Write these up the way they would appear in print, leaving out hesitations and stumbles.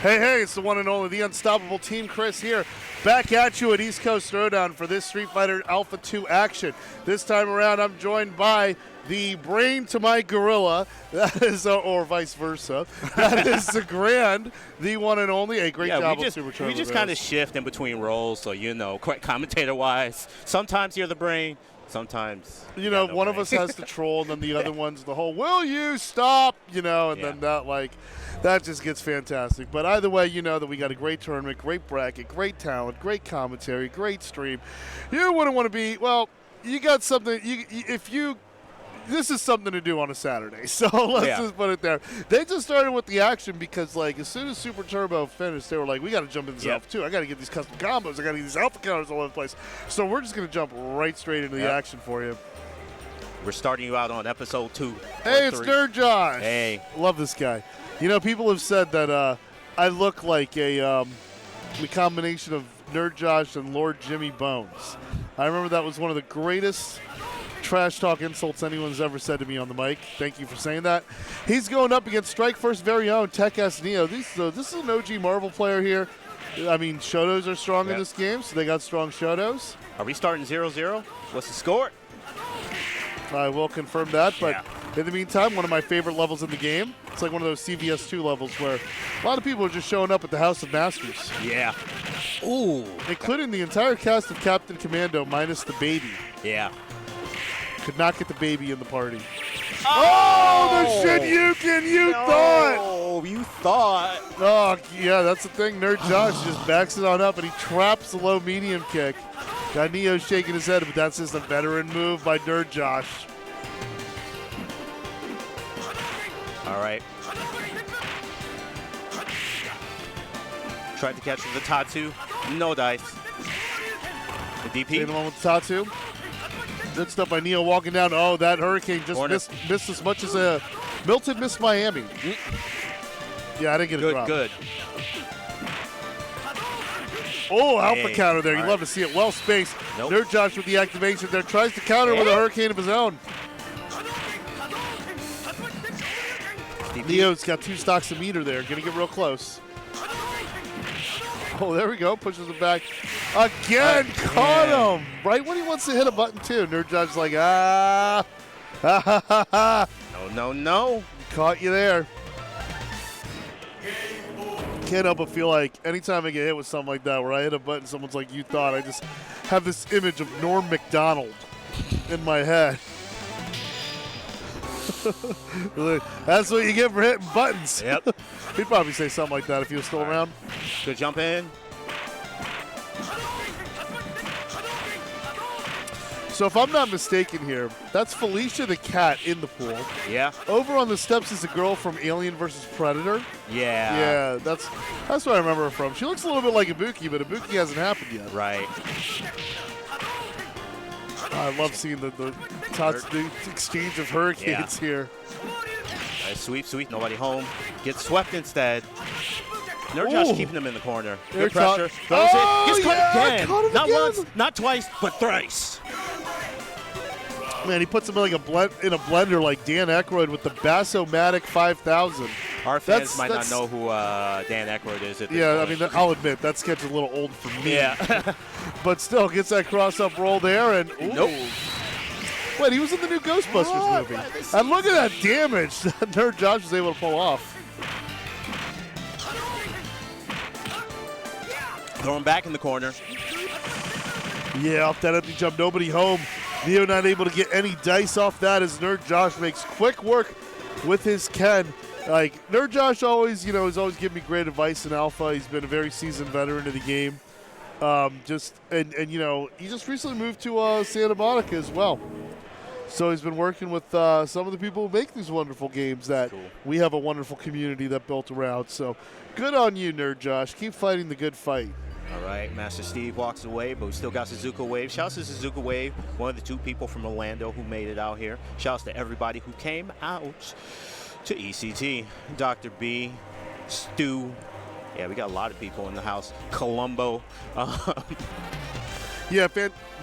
Hey, it's the one and only, the unstoppable TeamKhris here, back at you at East Coast Throwdown for this Street Fighter Alpha 2 action. This time around, I'm joined by the brain to my gorilla, that is, or vice versa. That is XagrandK, the one and only. A great job on Super Turbo. We just kind of shift in between roles, so commentator-wise, sometimes you're the brain, sometimes one of us has to troll, and then the other one's the whole, will you stop, and then that just gets fantastic. But either way, you know that we got a great tournament, great bracket, great talent, great commentary, great stream. You wouldn't want to be, well, you got something, this is something to do on a Saturday, so let's just put it there. They just started with the action because, as soon as Super Turbo finished, they were like, we got to jump into this Alpha 2. I got to get these custom combos. I got to get these Alpha counters all over the place. So we're just going to jump right straight into the action for you. We're starting you out on episode 2. Hey, it's NerdJosh. Hey. Love this guy. People have said that I look like the combination of NerdJosh and Lord Jimmy Bones. I remember that was one of the greatest trash talk insults anyone's ever said to me on the mic. Thank you for saying that. He's going up against Strike First's very own Tech S Neo. This is an OG Marvel player here. I mean, Shotos are strong in this game, so they got strong Shotos. Are we starting 0-0? What's the score? I will confirm that, but in the meantime, one of my favorite levels in the game. It's like one of those CVS2 levels where a lot of people are just showing up at the House of Masters. Yeah. Ooh. Including the entire cast of Captain Commando minus the baby. Yeah. Could not get the baby in the party. Oh, the shit you thought. Oh, you thought. Oh, yeah, that's the thing. NerdJosh just backs it on up, and he traps the low medium kick. Got Neo shaking his head, but that's just a veteran move by NerdJosh. All right. Tried to catch with the Tatsu. No dice. The DP. Same one with the Tatsu. Good stuff by Neo walking down. Oh, that Hurricane just missed as much as a Milton missed Miami. Yeah, I didn't get a drop. Good. Oh, Alpha counter there. You love to see it. Well spaced. Nope. NerdJosh with the activation there. Tries to counter with a Hurricane of his own. Neo's got 2 stocks of meter there. Going to get real close. Oh, there we go. Pushes it back. Again, caught him. Right when he wants to hit a button, too. NerdJosh's like, No. Caught you there. Can't help but feel like anytime I get hit with something like that where I hit a button, someone's like, you thought, I just have this image of Norm Macdonald in my head. That's what you get for hitting buttons. Yep. He'd probably say something like that if he was still around. Good jump in. So if I'm not mistaken here, that's Felicia the cat in the pool. Yeah. Over on the steps is the girl from Alien vs. Predator. Yeah. Yeah, that's where I remember her from. She looks a little bit like Ibuki, but Ibuki hasn't happened yet. Right. I love seeing the exchange of hurricanes here. Nice sweep. Nobody home. Gets swept instead. NerdJosh keeping him in the corner. Good pressure. Throws it. Gets caught again. Not once, not twice, but thrice. Man, he puts him in a blender like Dan Aykroyd with the Bass-O-Matic 5000. Our fans might not know who Dan Aykroyd is at this point. I mean, I'll admit, that sketch is a little old for me. Yeah. But still, gets that cross-up roll there, and nope. Wait, he was in the new Ghostbusters movie. And look at that damage that NerdJosh was able to pull off. Throw him back in the corner. Yeah, off that empty jump, nobody home. Neo not able to get any dice off that as NerdJosh makes quick work with his Ken. NerdJosh always, has always given me great advice in Alpha. He's been a very seasoned veteran of the game. He just recently moved to Santa Monica as well. So he's been working with some of the people who make these wonderful games that we have a wonderful community that built around. So good on you, NerdJosh. Keep fighting the good fight. All right, Master Steve walks away, but we still got Suzuka Wave. Shouts to Suzuka Wave, one of the 2 people from Orlando who made it out here. Shouts to everybody who came out to ECT. Dr. B, Stu. Yeah, we got a lot of people in the house. Columbo. Yeah,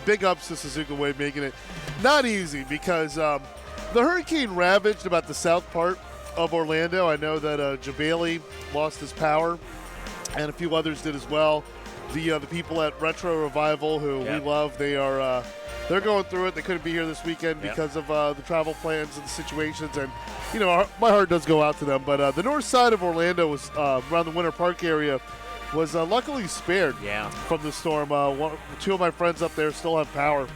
big ups to Suzuka Wave making it not easy because the hurricane ravaged about the south part of Orlando. I know that Jabali lost his power and a few others did as well. The people at Retro Revival, who we love, they're going through it. They couldn't be here this weekend because of the travel plans and the situations, and my heart does go out to them. But the north side of Orlando was around the Winter Park area was luckily spared from the storm. Two of my friends up there still have power,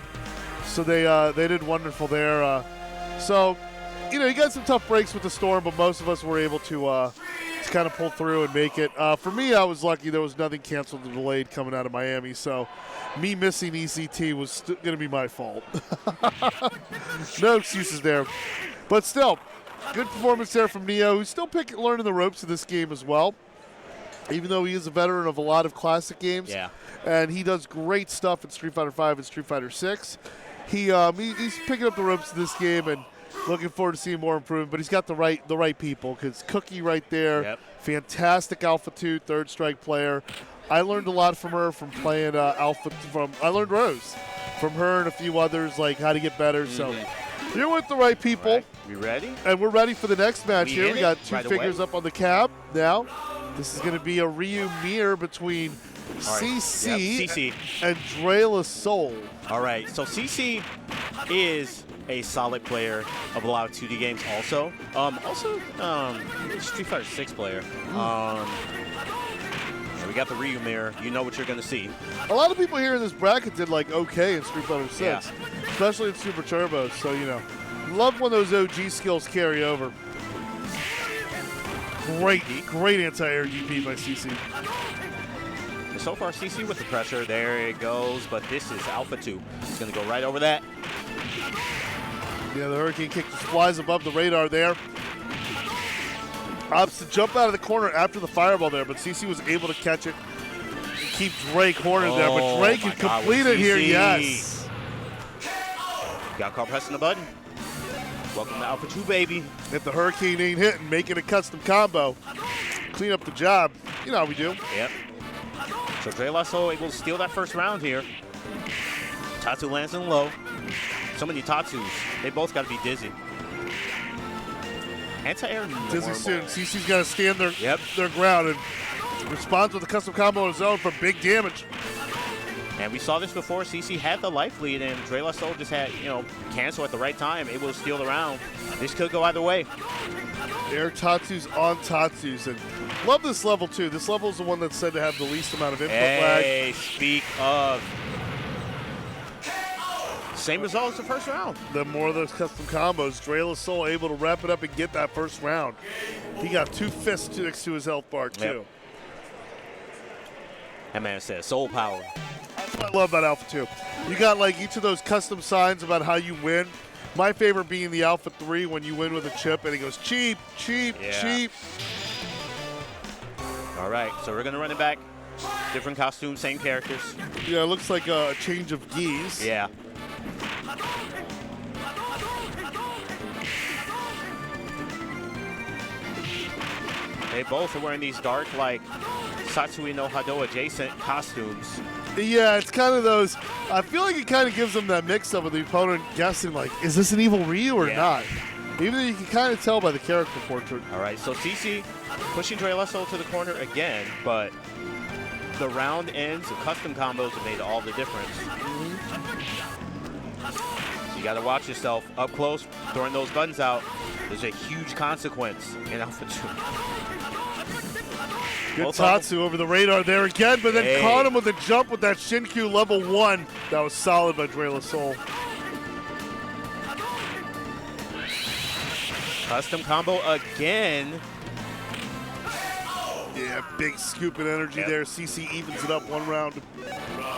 so they did wonderful there. So you got some tough breaks with the storm, but most of us were able to kind of pull through and make it. For me, I was lucky there was nothing canceled or delayed coming out of Miami, so me missing ECT was going to be my fault. No excuses there. But still, good performance there from Neo, who's still learning the ropes of this game as well, even though he is a veteran of a lot of classic games. Yeah. And he does great stuff in Street Fighter V and Street Fighter VI. He's picking up the ropes of this game, and looking forward to seeing more improvement. But he's got the right people, because Cookie right there, fantastic Alpha 2 third strike player. I learned a lot from her from playing Alpha. I learned Rose from her and a few others, like how to get better. So you're with the right people. All right. We ready? And we're ready for the next match here. We got two figures away. Up on the cab now. This is going to be a Ryu mirror between CC and Drela Soul. All right, so CC is a solid player of a lot of 2D games also. Street Fighter 6 player. And we got the Ryu mirror. You know what you're going to see. A lot of people here in this bracket did okay in Street Fighter 6, especially in Super Turbo. So, love when those OG skills carry over. Great anti-air DP by CC. And so far, CC with the pressure. There it goes. But this is Alpha 2. It's going to go right over that. Yeah, the Hurricane Kick just flies above the radar there. Opts to jump out of the corner after the fireball there, but CC was able to catch it and keep Drake cornered there. But Drake can complete it here, yes. Got caught pressing the button. Welcome to Alpha 2, baby. If the Hurricane ain't hitting, make it a custom combo. Clean up the job. You know how we do. Yep. So Dre Lasso able to steal that first round here. Tatsu lands in low. So many Tatsus. They both got to be dizzy. Anti-air dizzy soon. CC's got to stand their ground and responds with a custom combo on his own for big damage. And we saw this before. CC had the life lead, and Dre Lasso just had, cancel at the right time, able to steal the round. This could go either way. Air Tatsus on Tatsus. And love this level, too. This level is the one that's said to have the least amount of input lag. Hey, speak of. Same result as the first round. The more of those custom combos, Drela Soul able to wrap it up and get that first round. He got 2 fists next to his health bar, too. Yep. That man says soul power. That's what I love about Alpha 2. You got each of those custom signs about how you win. My favorite being the Alpha 3 when you win with a chip and it goes cheap, cheap, cheap. All right, so we're going to run it back. Different costumes, same characters. Yeah, it looks like a change of geese. Yeah. They both are wearing these dark, Satsui no Hado adjacent costumes. Yeah, it's kind of those. I feel like it kind of gives them that mix-up with the opponent guessing, is this an evil Ryu or not? Even though you can kind of tell by the character portrait. All right, so CC pushing Dre Lasso to the corner again, but the round ends, the custom combos have made all the difference. So you got to watch yourself up close, throwing those buttons out. There's a huge consequence in Alpha 2. Good Tatsu over the radar there again, but then caught him with a jump with that Shinkyu level 1. That was solid by Drela Soul. Custom combo again. Yeah, big scoop of energy there. CC evens it up 1 round.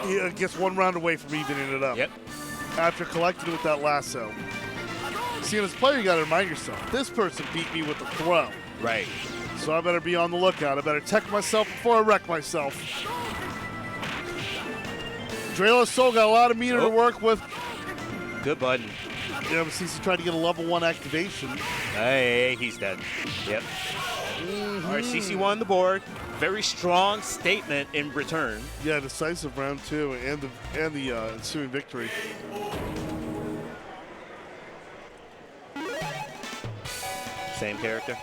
He gets 1 round away from evening it up. Yep. After collecting it with that lasso. See, as a player, you got to remind yourself, this person beat me with a throw. Right. So I better be on the lookout. I better tech myself before I wreck myself. Drela Soul got a lot of meter to work with. Good button. Yeah, but CC tried to get a level 1 activation. Hey, he's dead. Yep. All right, CC won the board. Very strong statement in return. Yeah, decisive round 2 and the ensuing victory. Same character.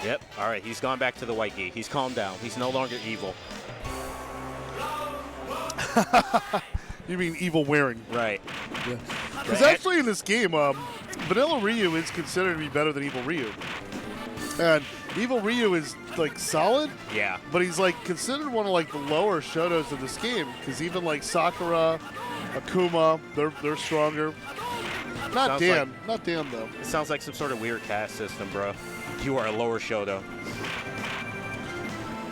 Yep. All right, he's gone back to the white gi. He's calmed down. He's no longer evil. You mean evil wearing? Right. Because actually in this game, Vanilla Ryu is considered to be better than Evil Ryu. And Evil Ryu is like solid. Yeah. But he's like considered one of like the lower Shotos of this game. Because even like Sakura, Akuma, they're stronger. Not Dan. Not Dan though. It sounds like some sort of weird caste system, bro. You are a lower Shoto.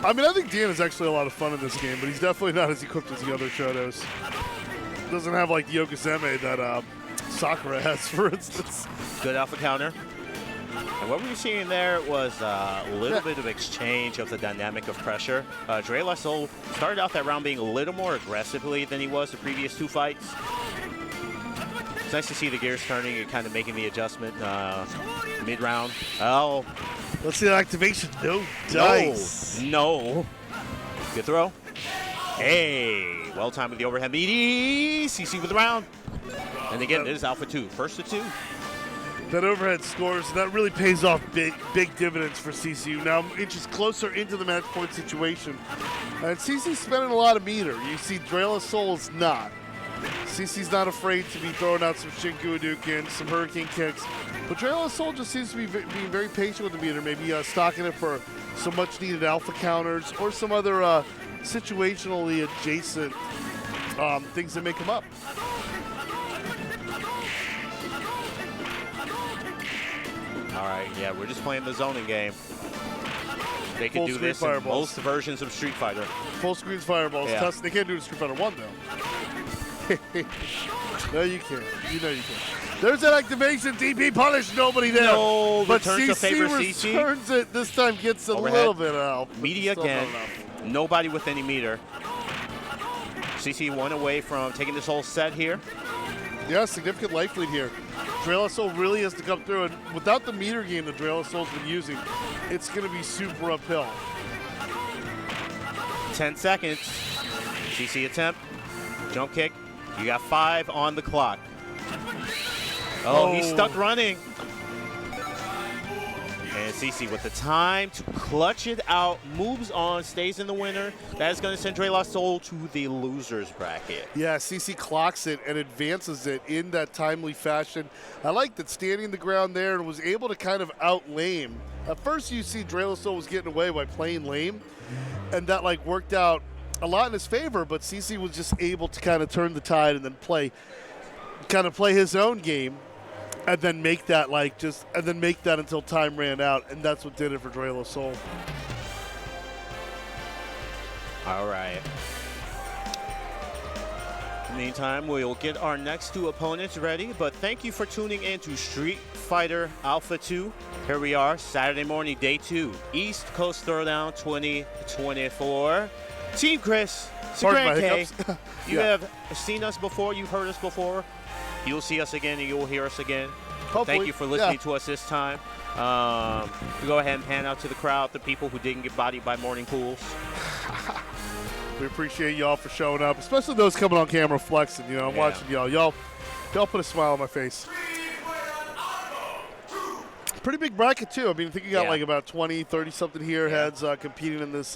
I mean, I think Dan is actually a lot of fun in this game, but he's definitely not as equipped as the other Shotos. Doesn't have like the Yokozeme that Sakura has, for instance. Good alpha counter. And what we were seeing there was a little bit of exchange of the dynamic of pressure. Dre La Soul started out that round being a little more aggressively than he was the previous 2 fights. It's nice to see the gears turning and kind of making the adjustment mid-round. Oh. Let's see that activation. No dice. No. Good throw. Hey. Well timed with the overhead meaty. CC with the round. And again, it is Alpha 2. First to 2. That overhead scores, and that really pays off big dividends for CCU. Now inches closer into the match point situation. And CC's spending a lot of meter. You see Dre La Soul is not. CC's not afraid to be throwing out some Shinku Hadouken, some Hurricane kicks. But Dre La Soul just seems to be being very patient with the meter, maybe stocking it for some much needed alpha counters or some other situationally adjacent things that may come up. All right, yeah, we're just playing the zoning game. They can do this in most versions of Street Fighter. Full screen fireballs. Yeah. They can't do it in Street Fighter 1, though. No, you can't. You know you can't. There's that activation. DP punish. Nobody there. No, but returns to favor CC. Returns it. This time gets a Overhead. little bit out. Meaty again. Nobody with any meter. CC one away from taking this whole set here. Yeah, significant life lead here. Dre La Soul really has to come through, and without the meter game that Dre La Soul's been using, it's going to be super uphill. 10 seconds. CC attempt. Jump kick. You got 5 on the clock. Oh, he's stuck running. And CC with the time to clutch it out, moves on, stays in the winner. That is going to send Dre La Soul to the loser's bracket. Yeah, CC clocks it and advances it in that timely fashion. I like that standing the ground there and was able to kind of out-lame. At first you see Dre La Soul was getting away by playing lame, and that like worked out a lot in his favor, but CC was just able to kind of turn the tide and then play his own game. And then make that until time ran out, and that's what did it for Dre La Soul. All right. In the meantime, we'll get our next 2 opponents ready, but thank you for tuning in to Street Fighter Alpha 2. Here we are, Saturday morning, day 2, East Coast Throwdown 2024. TeamKhris, XagrandK. You have seen us before, you've heard us before. You'll see us again and you'll hear us again. Hopefully. Thank you for listening to us this time. We go ahead and pan out to the crowd, the people who didn't get bodied by morning pools. We appreciate y'all for showing up, especially those coming on camera flexing. You know, I'm watching y'all. Y'all put a smile on my face. Pretty big bracket too. I mean, I think you got like about 20, 30-something here heads competing in this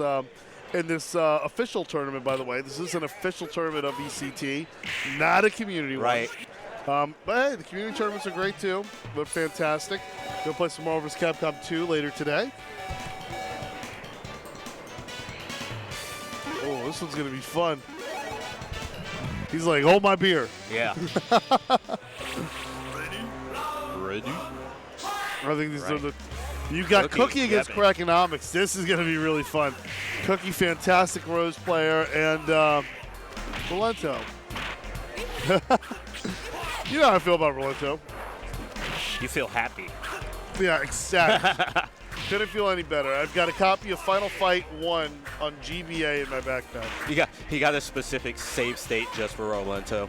official tournament. By the way, this is an official tournament of ECT, not a community one. Right. But hey, the community tournaments are great too. They're fantastic. We'll play some more vs. Capcom 2 later today. Oh, this one's going to be fun. He's like, hold my beer. Yeah. Ready? I think these are the... You got Cookie against Crackonomics. This is going to be really fun. Cookie, fantastic Rose player, and Rolento. You know how I feel about Rolento. You feel happy. Yeah, exactly. Couldn't feel any better. I've got a copy of Final Fight 1 on GBA in my backpack. He got a specific save state just for Rolento.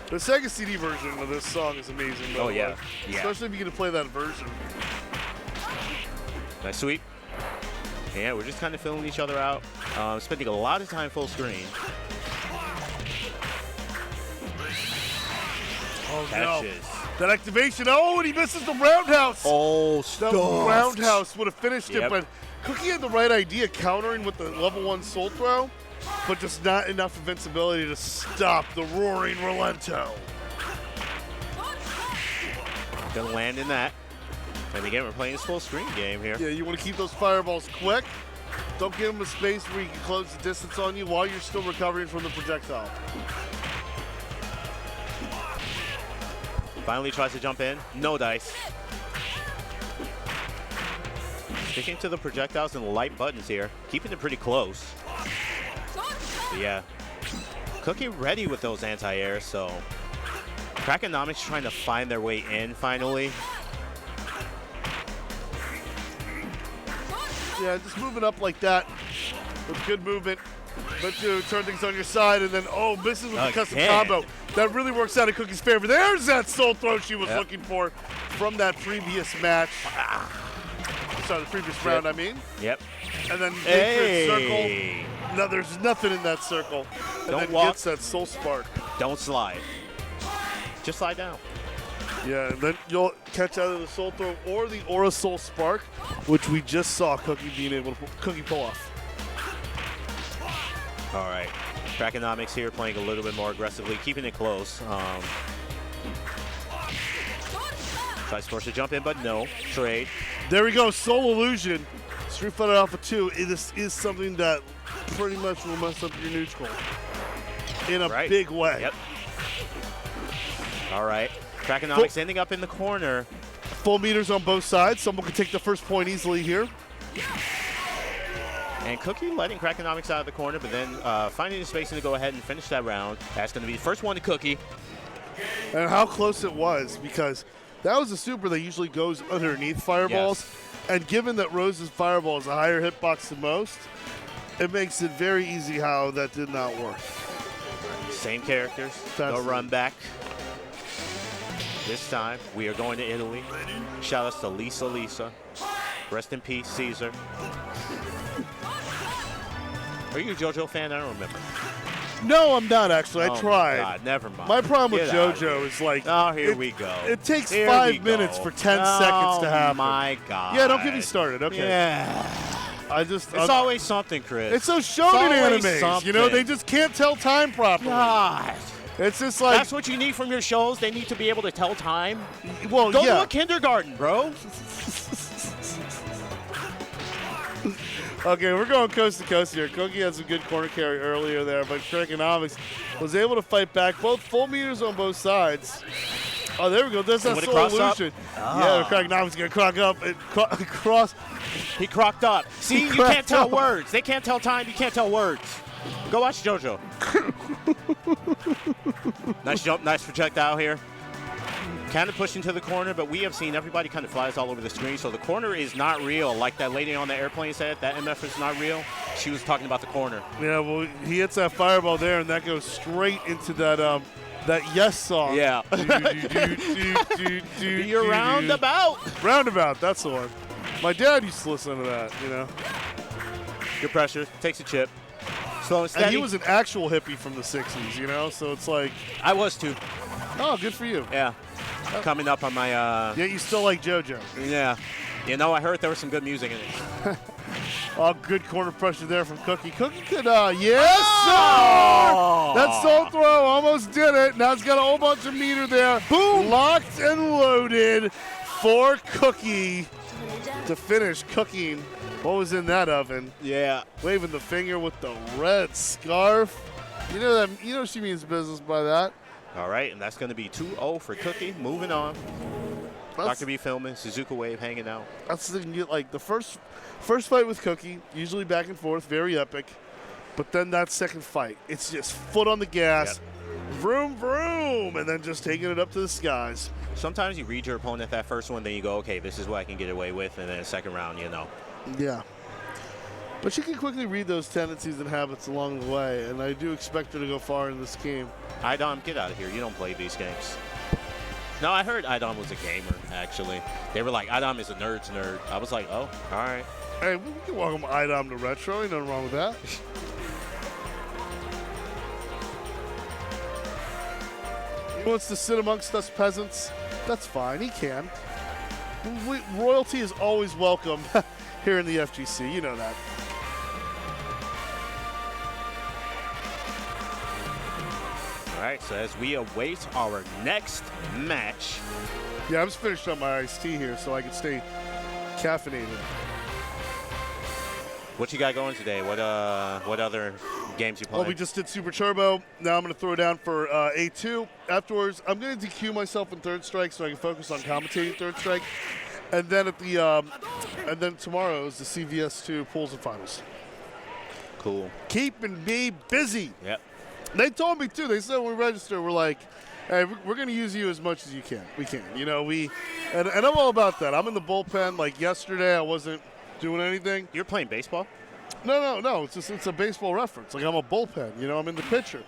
The Sega CD version of this song is amazing, though. Oh, yeah. Especially if you get to play that version. Nice sweep. Yeah, we're just kind of filling each other out. Spending a lot of time full screen. Oh, Catches. That activation. Oh, and he misses the roundhouse. Oh, The stuffed. roundhouse would have finished it, Yep. but Cookie had the right idea, countering with the level 1 soul throw, but just not enough invincibility to stop the roaring Relento. Gonna land in that. And again, we're playing this full screen game here. Yeah, you want to keep those fireballs quick. Don't give him a space where he can close the distance on you while you're still recovering from the projectile. Finally tries to jump in. No dice. Sticking to the projectiles and the light buttons here. Keeping it pretty close. But yeah. Cookie ready with those anti-airs, so Crackonomics trying to find their way in finally. Yeah, just moving up like that with good movement. Let you turn things on your side, and then, oh, misses with the custom combo. That really works out in Cookie's favor. There's that soul throw she was looking for from that previous match. Sorry, the previous round, I mean. Yep. And then circle. No, there's nothing in that circle. And Don't then walk. gets that soul spark. Don't slide. Just slide down. Yeah, and then you'll catch either the soul throw or the aura soul spark, which we just saw Cookie being able to pull off. All right. Crackonomics here playing a little bit more aggressively, keeping it close. Tries to force a jump in, but no. Trade. There we go, Soul Illusion. Street Fighter Alpha 2 is something that pretty much will mess up your neutral in a big way. Yep. All right. Crackonomics ending up in the corner. Full meters on both sides. Someone can take the first point easily here. And Cookie letting Crackonomics out of the corner, but then finding the spacing to go ahead and finish that round. That's going to be the first one to Cookie. And how close it was, because that was a super that usually goes underneath fireballs. Yes. And given that Rose's fireball is a higher hitbox than most, it makes it very easy how that did not work. Same characters. No run back. This time, we are going to Italy. Shout outs to Lisa. Rest in peace, Caesar. Are you a JoJo fan? I don't remember. No, I'm not actually. I tried. God, never mind. My problem with JoJo is like, oh, here we go. It takes 5 minutes for 10 seconds to happen. Oh my God. Yeah, don't get me started. Okay. Yeah. It's always something, Chris. It's those shonen animes. Something. You know, they just can't tell time properly. God. It's just like, that's what you need from your shows. They need to be able to tell time. Well, go to a kindergarten, bro. Okay, we're going coast to coast here. Cookie had some good corner carry earlier there, but Crackonomics was able to fight back. Both full meters on both sides. Oh, there we go. There's that Soul Illusion. Yeah, Crackonomics going to crock up and cross. He crocked up. See, you can't tell words. They can't tell time. You can't tell words. Go watch JoJo. Nice jump, nice projectile here. Kind of pushing to the corner, but we have seen everybody kind of flies all over the screen, so the corner is not real. Like that lady on the airplane said, that MF is not real. She was talking about the corner. Yeah, well, he hits that fireball there, and that goes straight into that Yes song. Yeah. You're roundabout. Roundabout, that's the one. My dad used to listen to that, you know. Good pressure, takes a chip. Slow and steady. And he was an actual hippie from the 60s, you know, so it's like. I was too. Oh, good for you. Yeah. Coming up on my. Yeah, you still like JoJo. Yeah. You know, I heard there was some good music in it. Oh, good corner pressure there from Cookie. Cookie could, yes, sir! That soul throw almost did it. Now it's got a whole bunch of meter there. Boom! Locked and loaded for Cookie to finish cooking. What was in that oven? Yeah. Waving the finger with the red scarf. You know she means business by that. All right, and that's going to be 2-0 for Cookie. Moving on. Dr. B filming, Suzuka Wave hanging out. That's the thing. You get like the first fight with Cookie, usually back and forth, very epic. But then that second fight, it's just foot on the gas, vroom, vroom, and then just taking it up to the skies. Sometimes you read your opponent that first one, then you go, okay, this is what I can get away with, and then the second round, you know. Yeah. But she can quickly read those tendencies and habits along the way, and I do expect her to go far in this game. Idom, get out of here. You don't play these games. No, I heard Idom was a gamer, actually. They were like, Idom is a nerd's nerd. I was like, oh, all right. Hey, we can welcome Idom to Retro. Ain't nothing wrong with that. He wants to sit amongst us peasants. That's fine. He can. Royalty is always welcome here in the FGC. You know that. All right, so as we await our next match. Yeah, I'm just finished up my iced tea here so I can stay caffeinated. What you got going today? What other games you playing? Well, we just did Super Turbo. Now I'm going to throw down for A2. Afterwards, I'm going to DQ myself in Third Strike so I can focus on commentating Third Strike. And then and then tomorrow is the CVS2 Pools and Finals. Cool. Keeping me busy. Yep. They told me too. They said when we register, we're like, hey, we're going to use you as much as you can. We can. You know, and I'm all about that. I'm in the bullpen. Like yesterday, I wasn't doing anything. You're playing baseball? No. It's a baseball reference. Like I'm a bullpen. You know, I'm in the pitcher.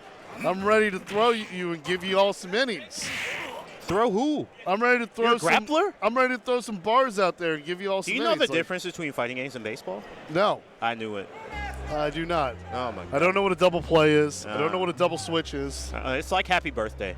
I'm ready to throw you and give you all some innings. Throw who? I'm ready to throw You're a grappler? I'm ready to throw some bars out there and give you all some innings. Do you know the difference between fighting games and baseball? No. I knew it. I do not. Oh, my God. I don't know what a double play is. I don't know what a double switch is. It's like Happy Birthday.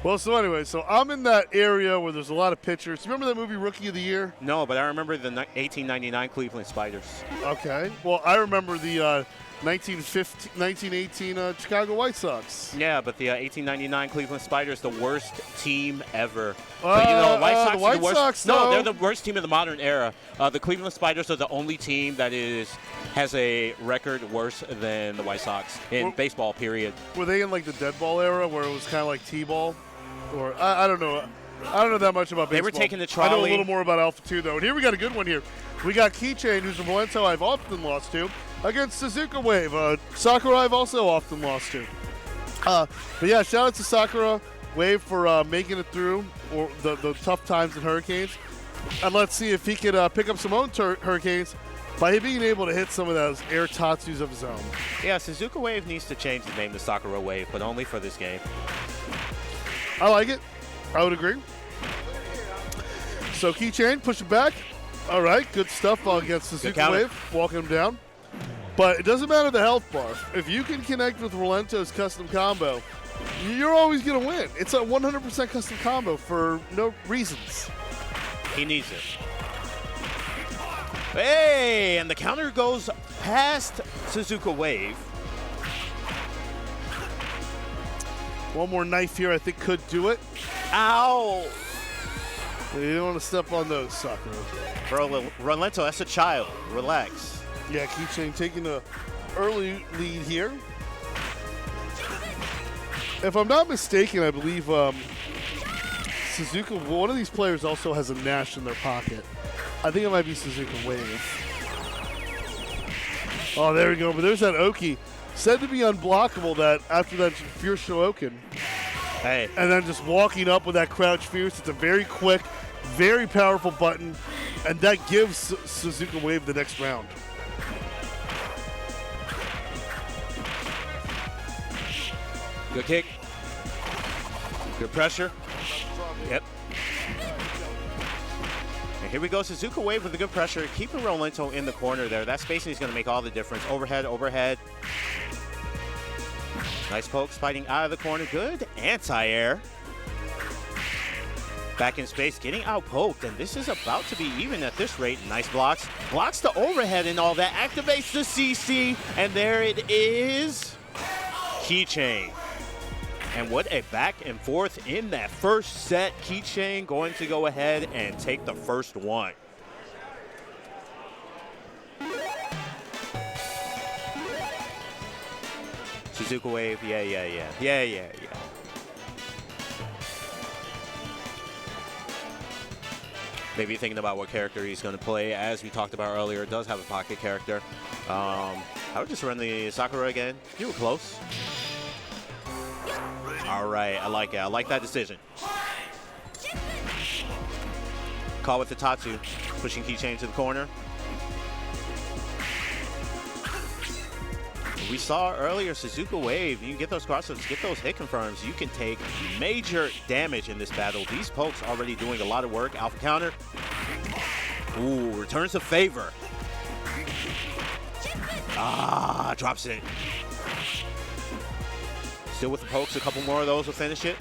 Well, so anyway, so I'm in that area where there's a lot of pitchers. Remember that movie Rookie of the Year? No, but I remember the 1899 Cleveland Spiders. Okay. Well, I remember the 1918 Chicago White Sox. Yeah, but the 1899 Cleveland Spiders, the worst team ever. But you know, White Sox the White are the worst. Sox, no, though. they're the worst team of the modern era. The Cleveland Spiders are the only team that has a record worse than the White Sox in baseball, period. Were they in like the dead ball era where it was kind of like T-ball? Or I don't know. I don't know that much about baseball. They were taking the trolley. I know a little more about Alpha 2, though. And here we got a good one here. We got Keychain, who's a Valento I've often lost to, against Suzuka Wave. Sakura I've also often lost to. But yeah, shout out to Sakura Wave for making it through or the tough times in Hurricanes. And let's see if he could pick up some own Hurricanes by being able to hit some of those air tatsus of his own. Yeah, Suzuka Wave needs to change the name to Sakura Wave, but only for this game. I like it. I would agree. So Keychain, push it back. All right, good stuff against Suzuka Wave, walking him down. But it doesn't matter the health bar. If you can connect with Rolento's custom combo, you're always going to win. It's a 100% custom combo for no reasons. He needs it. Hey, and the counter goes past Suzuka Wave. One more knife here I think could do it. Ow! You don't want to step on those, Sakura. Bro, Rolento, that's a child. Relax. Yeah, Keychain taking an early lead here. If I'm not mistaken, I believe Suzuka, one of these players also has a Nash in their pocket. I think it might be Suzuka Wave. Oh, there we go. But there's that Oki. Said to be unblockable that after that Fierce Showoken. Hey. And then just walking up with that Crouch Fierce. It's a very quick, very powerful button. And that gives Suzuka Wave the next round. Good kick. Good pressure. Yep. And here we go, Suzuka Wave with a good pressure, keeping Rolento in the corner there. That spacing is going to make all the difference. Overhead, overhead. Nice poke, fighting out of the corner. Good anti-air. Back in space, getting out-poked, and this is about to be even at this rate. Nice blocks. Blocks the overhead and all that. Activates the CC, and there it is. Keychain. And what a back and forth in that first set. Keychain going to go ahead and take the first one. Suzuka Wave, yeah. Maybe thinking about what character he's going to play. As we talked about earlier, does have a pocket character. I would just run the Sakura again. You were close. All right, I like it. I like that decision. Call with the Tatsu, pushing Keychain to the corner. We saw earlier Suzuka Wave. You can get those crossovers, get those hit confirms. You can take major damage in this battle. These pokes already doing a lot of work. Alpha counter. Ooh, returns a favor. Ah, drops it. Still with the pokes. A couple more of those will finish it.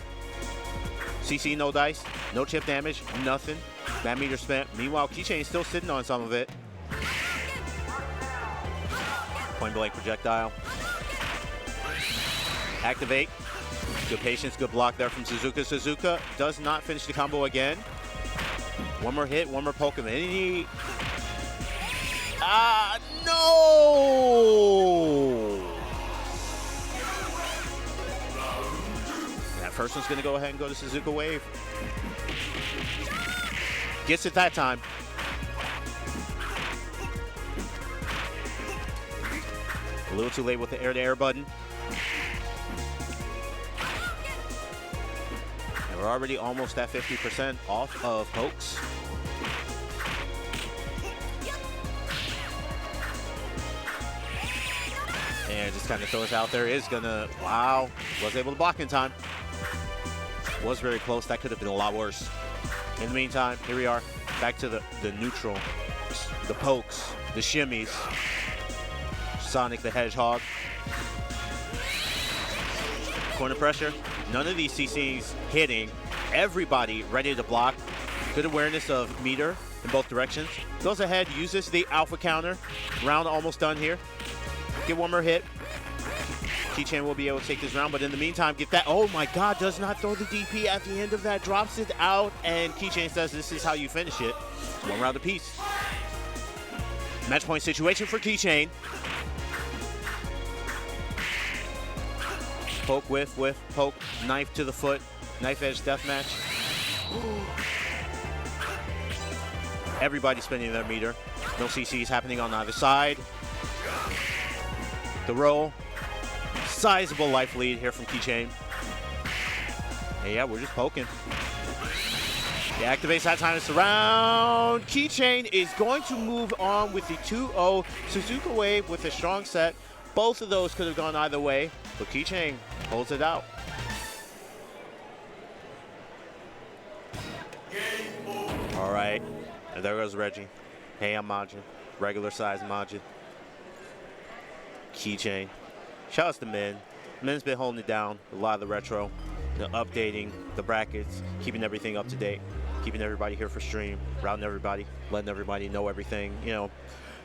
CC, no dice, no chip damage, nothing. That meter spent. Meanwhile, Keychain is still sitting on some of it. Point blank projectile. Activate. Good patience, good block there from Suzuka. Suzuka does not finish the combo again. One more hit, one more poke of any. No! That first one's gonna go ahead and go to Suzuka Wave. Gets it that time. A little too late with the air-to-air button. And we're already almost at 50% off of pokes. And just kind of throws out there is gonna, wow, was able to block in time. Was very close, that could have been a lot worse. In the meantime, here we are, back to the neutral, the pokes, the shimmies. Sonic the Hedgehog. Corner pressure. None of these CCs hitting. Everybody ready to block. Good awareness of meter in both directions. Goes ahead, uses the alpha counter. Round almost done here. Get one more hit. Keychain will be able to take this round, but in the meantime, get that. Oh my God, does not throw the DP at the end of that. Drops it out, and Keychain says this is how you finish it. One round apiece. Match point situation for Keychain. Poke, whiff, poke, knife to the foot, knife edge deathmatch. Everybody spending their meter. No CCs happening on either side. The roll. Sizable life lead here from Keychain. And yeah, we're just poking. He activates that time to surround. Keychain is going to move on with the 2-0 Suzuka Wave with a strong set. Both of those could have gone either way, but Keychain holds it out. All right, and there goes Reggie. Hey, I'm Majin. Regular size Majin. Keychain. Shout out to Min. Min's been holding it down. A lot of the retro, the updating, the brackets, keeping everything up to date, keeping everybody here for stream, routing everybody, letting everybody know everything. You know,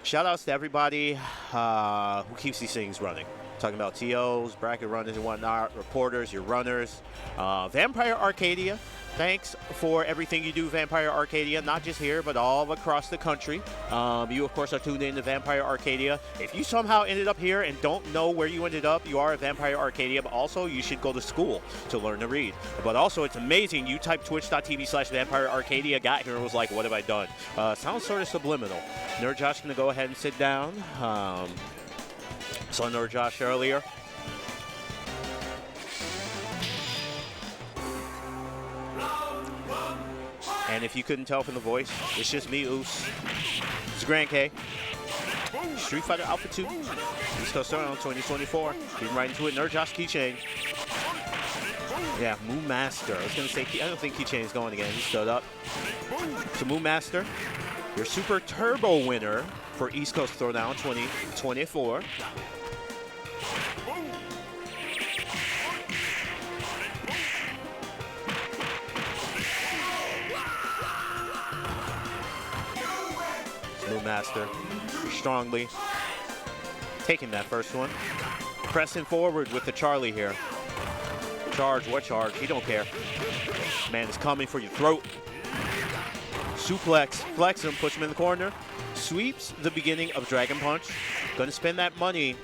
shout outs to everybody who keeps these things running. Talking about TOs, bracket runners and whatnot, reporters, your runners. Vampire Arcadia, thanks for everything you do, Vampire Arcadia, not just here, but all across the country. You, of course, are tuned in to Vampire Arcadia. If you somehow ended up here and don't know where you ended up, you are a Vampire Arcadia, but also you should go to school to learn to read. But also, it's amazing. You type twitch.tv/Vampire Arcadia, got here and was like, what have I done? Sounds sort of subliminal. NerdJosh going to go ahead and sit down. Saw NerdJosh earlier. And if you couldn't tell from the voice, it's just me, Oos. XagrandK. Street Fighter Alpha 2. East Coast Throwdown 2024. Getting right into it. NerdJosh Keychain. Yeah, MoMaster. I was going to say, I don't think Keychain is going again. He stood up. So MoMaster, your Super Turbo winner for East Coast Throwdown 2024. MoMaster strongly taking that first one. Pressing forward with the Charlie here. Charge, what charge? He don't care. Man is coming for your throat. Suplex, flex him, push him in the corner. Sweeps the beginning of Dragon Punch. Gonna spend that money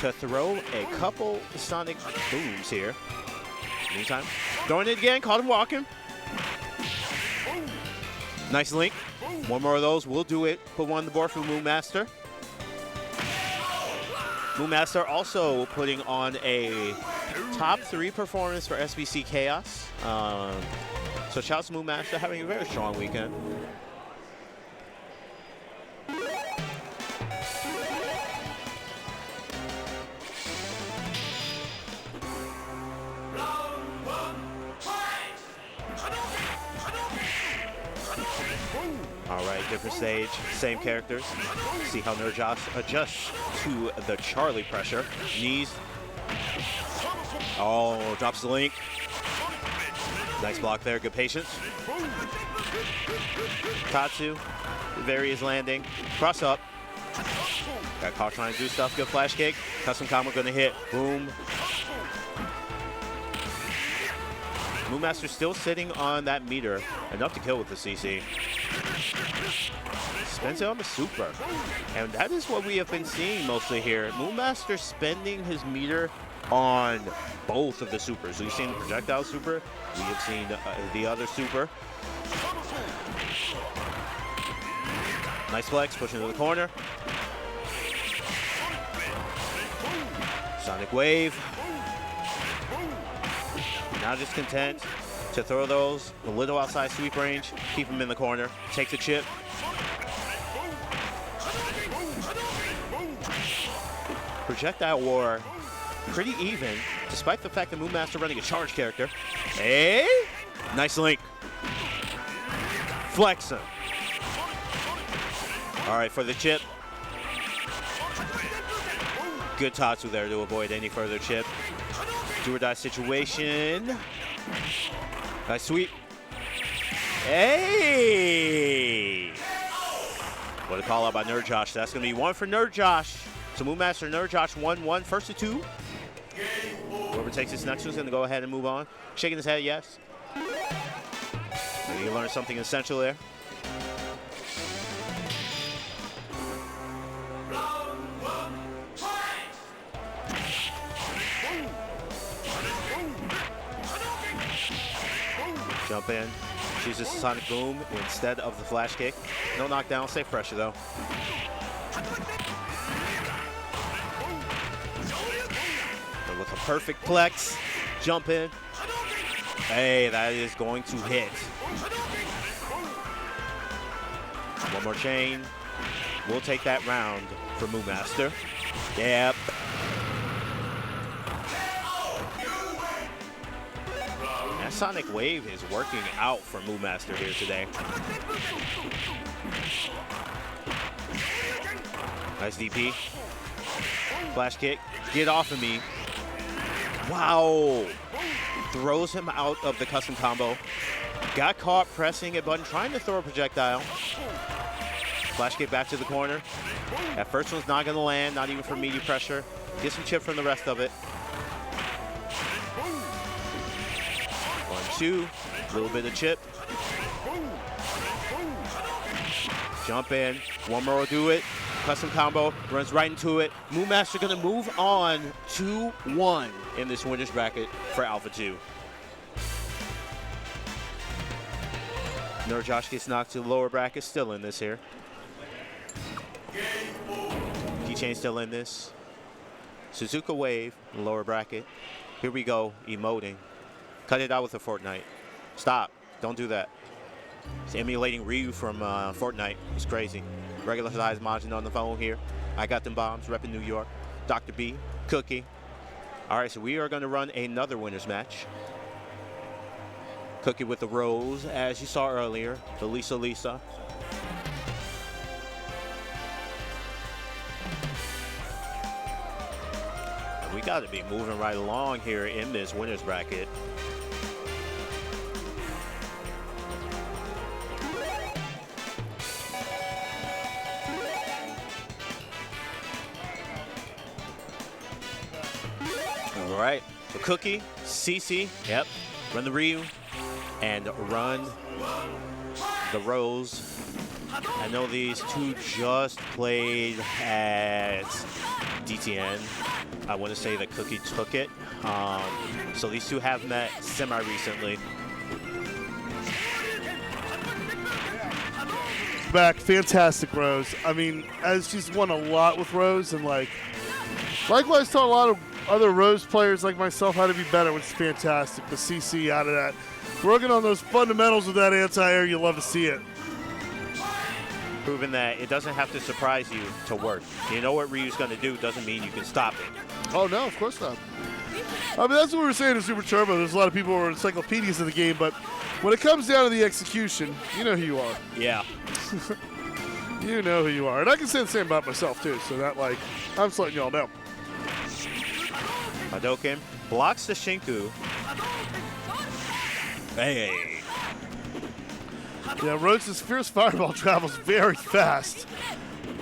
to throw a couple Sonic booms here. Meantime, throwing it again, caught him walking. Nice link. One more of those will do it. Put one on the board for MoMaster. MoMaster also putting on a top 3 performance for SBC Chaos. So shouts to MoMaster having a very strong weekend. All right, different stage, same characters. See how NerdJosh adjusts to the Charlie pressure. Knees. Oh, drops the link. Nice block there, good patience. Tatsu, various landing, cross up. Got caught trying to do stuff, good flash kick. Custom combo gonna hit, boom. MoMaster still sitting on that meter, enough to kill with the CC. Spends it on the super. And that is what we have been seeing mostly here. MoMaster spending his meter on both of the supers. We've seen the projectile super, we have seen the other super. Nice flex, pushing to the corner. Sonic Wave. Now just content to throw those a little outside sweep range, keep them in the corner, take the chip. Projectile war pretty even, despite the fact that MoMaster running a charge character. Hey, nice link. Flexing. All right, for the chip. Good Tatsu there to avoid any further chip. Do or die situation. Nice sweep. Hey! What a call out by NerdJosh. That's going to be one for NerdJosh. So MoMaster, NerdJosh 1-1. First to two. Whoever takes this next one's going to go ahead and move on. Shaking his head, yes. Maybe you learned something essential there. Jump in, chooses Sonic Boom instead of the flash kick. No knockdown, safe pressure though. But with a perfect flex, jump in. Hey, that is going to hit. One more chain. We'll take that round for MoMaster. Yep. Sonic Wave is working out for MoMaster here today. Nice DP. Flash kick. Get off of me. Wow. Throws him out of the custom combo. Got caught pressing a button, trying to throw a projectile. Flash kick back to the corner. That first one's not going to land, not even for meaty pressure. Get some chip from the rest of it. 1-2, a little bit of chip. Jump in, one more will do it. Custom combo, runs right into it. MoMaster gonna move on 2-1 in this winner's bracket for Alpha 2. NerdJosh gets knocked to the lower bracket, still in this here. Keychain still in this. Suzuka Wave, lower bracket. Here we go, emoting. Cut it out with a Fortnite. Stop, don't do that. It's emulating Ryu from Fortnite. It's crazy. Regular size Majin on the phone here. I got them bombs, repping New York. Dr. B, Cookie. All right, so we are going to run another winner's match. Cookie with the Rose, as you saw earlier. The Lisa. And we got to be moving right along here in this winner's bracket. All right, so Cookie, CC, yep, run the Ryu, and run the Rose. I know these two just played at DTN. I want to say that Cookie took it. So these two have met semi-recently. Back, fantastic Rose. I mean, as she's won a lot with Rose, and likewise taught a lot of other Rose players like myself how to be better, which is fantastic. The CC out of that. Working on those fundamentals with that anti-air, you love to see it. Proving that it doesn't have to surprise you to work. You know what Ryu's going to do doesn't mean you can stop it. Oh, no, of course not. I mean, that's what we were saying in Super Turbo. There's a lot of people who are encyclopedias of the game, but when it comes down to the execution, you know who you are. Yeah. You know who you are. And I can say the same about myself, too, so that, I'm just letting y'all know. Hadouken blocks the Shinku. Hey. Yeah, Rhodes' fierce fireball travels very fast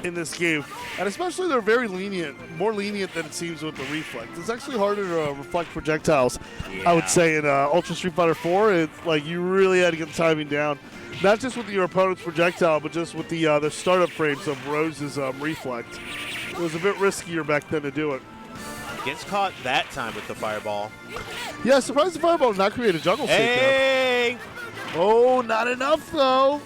in this game. And especially they're very lenient, more lenient than it seems with the reflect. It's actually harder to reflect projectiles, I would say, in Ultra Street Fighter 4. It's like you really had to get the timing down. Not just with your opponent's projectile, but just with the startup frames of Rhodes' reflect. It was a bit riskier back then to do it. Gets caught that time with the fireball. Yeah, surprised the fireball did not create a juggle shake there. Hey! Oh, not enough though.